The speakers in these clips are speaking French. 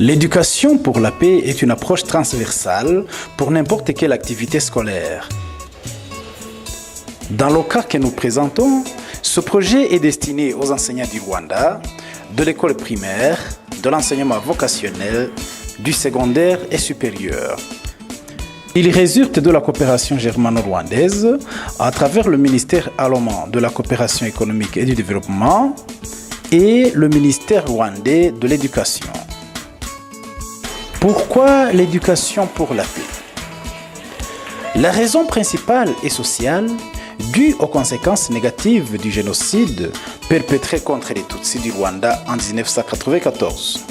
L'éducation pour la paix est une approche transversale pour n'importe quelle activité scolaire. Dans le cas que nous présentons, ce projet est destiné aux enseignants du Rwanda, de l'école primaire, de l'enseignement vocationnel, du secondaire et supérieur. Il résulte de la coopération germano-rwandaise à travers le ministère allemand de la coopération économique et du développement et le ministère rwandais de l'éducation. Pourquoi l'éducation pour la paix? La raison principale est sociale, due aux conséquences négatives du génocide perpétré contre les Tutsis du Rwanda en 1994.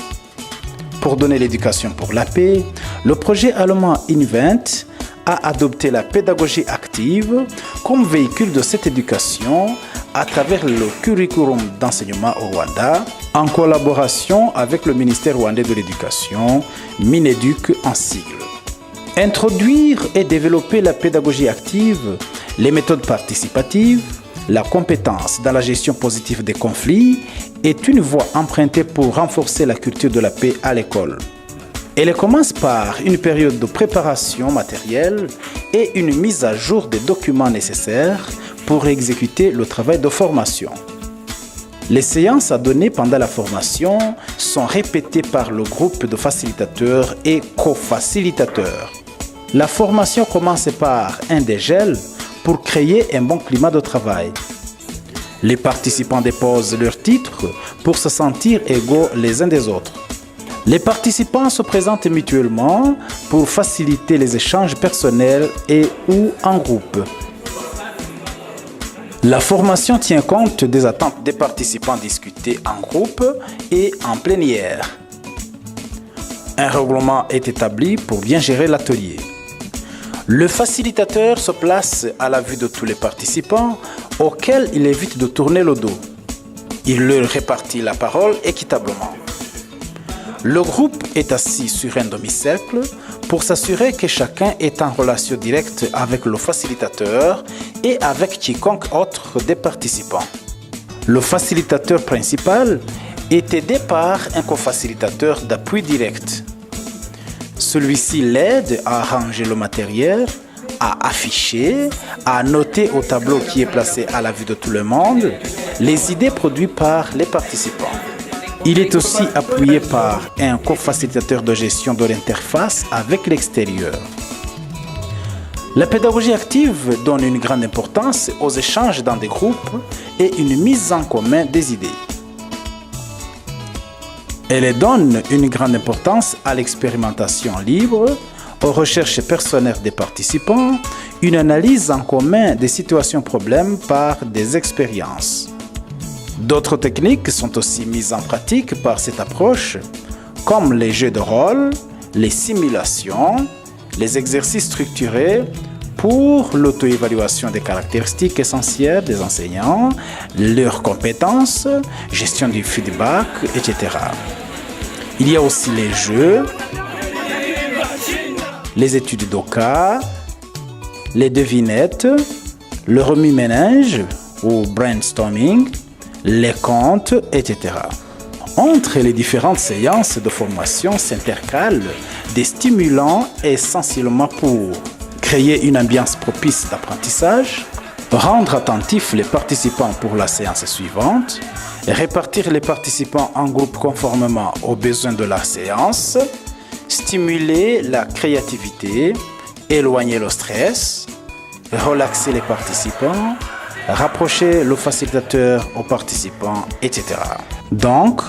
Pour donner l'éducation pour la paix, le projet allemand Invent a adopté la pédagogie active comme véhicule de cette éducation à travers le curriculum d'enseignement au Rwanda, en collaboration avec le ministère rwandais de l'Éducation, Mineduc en sigle. Introduire et développer la pédagogie active, les méthodes participatives, la compétence dans la gestion positive des conflits est une voie empruntée pour renforcer la culture de la paix à l'école. Elle commence par une période de préparation matérielle et une mise à jour des documents nécessaires pour exécuter le travail de formation. Les séances à donner pendant la formation sont répétées par le groupe de facilitateurs et co-facilitateurs. La formation commence par un dégel pour créer un bon climat de travail. Les participants déposent leurs titres pour se sentir égaux les uns des autres. Les participants se présentent mutuellement pour faciliter les échanges personnels et ou en groupe. La formation tient compte des attentes des participants discutées en groupe et en plénière. Un règlement est établi pour bien gérer l'atelier. Le facilitateur se place à la vue de tous les participants auxquels il évite de tourner le dos. Il leur répartit la parole équitablement. Le groupe est assis sur un demi-cercle pour s'assurer que chacun est en relation directe avec le facilitateur et avec quiconque autre des participants. Le facilitateur principal est aidé par un co-facilitateur d'appui direct. Celui-ci l'aide à arranger le matériel, à afficher, à noter au tableau qui est placé à la vue de tout le monde les idées produites par les participants. Il est aussi appuyé par un co-facilitateur de gestion de l'interface avec l'extérieur. La pédagogie active donne une grande importance aux échanges dans des groupes et une mise en commun des idées. Elle donne une grande importance à l'expérimentation libre, aux recherches personnelles des participants, une analyse en commun des situations-problèmes par des expériences. D'autres techniques sont aussi mises en pratique par cette approche, comme les jeux de rôle, les simulations, les exercices structurés pour l'auto-évaluation des caractéristiques essentielles des enseignants, leurs compétences, gestion du feedback, etc. Il y a aussi les jeux, les études de cas, les devinettes, le remue-ménage ou brainstorming, les contes, etc. Entre les différentes séances de formation s'intercalent des stimulants essentiellement pour créer une ambiance propice d'apprentissage, rendre attentifs les participants pour la séance suivante, répartir les participants en groupes conformément aux besoins de la séance, stimuler la créativité, éloigner le stress, relaxer les participants, rapprocher le facilitateur aux participants, etc. Donc,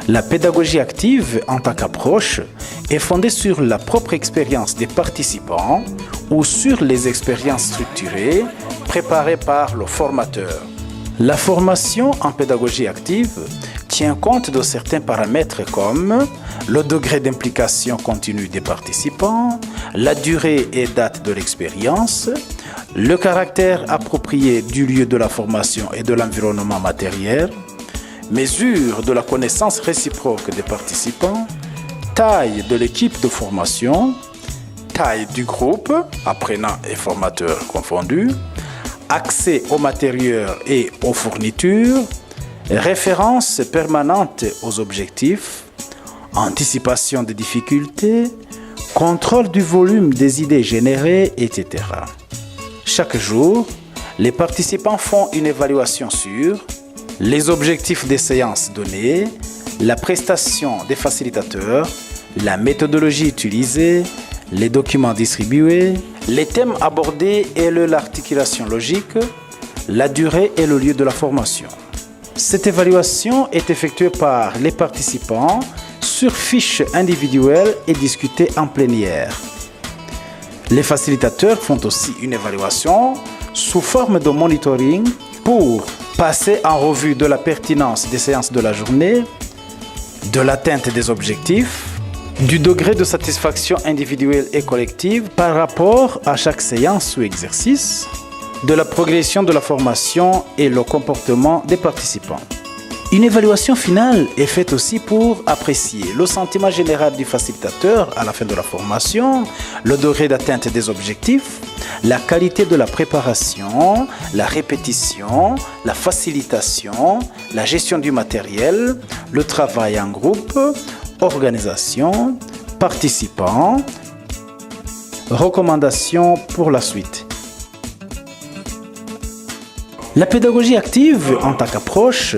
la pédagogie active en tant qu'approche est fondée sur la propre expérience des participants ou sur les expériences structurées préparées par le formateur. La formation en pédagogie active tient compte de certains paramètres comme le degré d'implication continue des participants, la durée et date de l'expérience, le caractère approprié du lieu de la formation et de l'environnement matériel, mesure de la connaissance réciproque des participants, taille de l'équipe de formation, taille du groupe, apprenants et formateurs confondus, accès au matériel et aux fournitures, référence permanente aux objectifs, anticipation des difficultés, contrôle du volume des idées générées, etc. Chaque jour, les participants font une évaluation sur les objectifs des séances données, la prestation des facilitateurs, la méthodologie utilisée, les documents distribués, les thèmes abordés et l'articulation logique, la durée et le lieu de la formation. Cette évaluation est effectuée par les participants sur fiche individuelle et discutée en plénière. Les facilitateurs font aussi une évaluation sous forme de monitoring pour passer en revue de la pertinence des séances de la journée, de l'atteinte des objectifs, du degré de satisfaction individuelle et collective par rapport à chaque séance ou exercice, de la progression de la formation et le comportement des participants. Une évaluation finale est faite aussi pour apprécier le sentiment général du facilitateur à la fin de la formation, le degré d'atteinte des objectifs, la qualité de la préparation, la répétition, la facilitation, la gestion du matériel, le travail en groupe, organisation, participants, recommandations pour la suite. La pédagogie active en tant qu'approche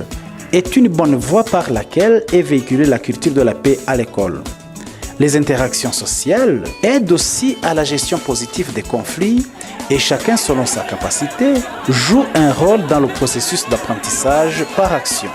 est une bonne voie par laquelle est véhiculée la culture de la paix à l'école. Les interactions sociales aident aussi à la gestion positive des conflits et chacun, selon sa capacité, joue un rôle dans le processus d'apprentissage par action.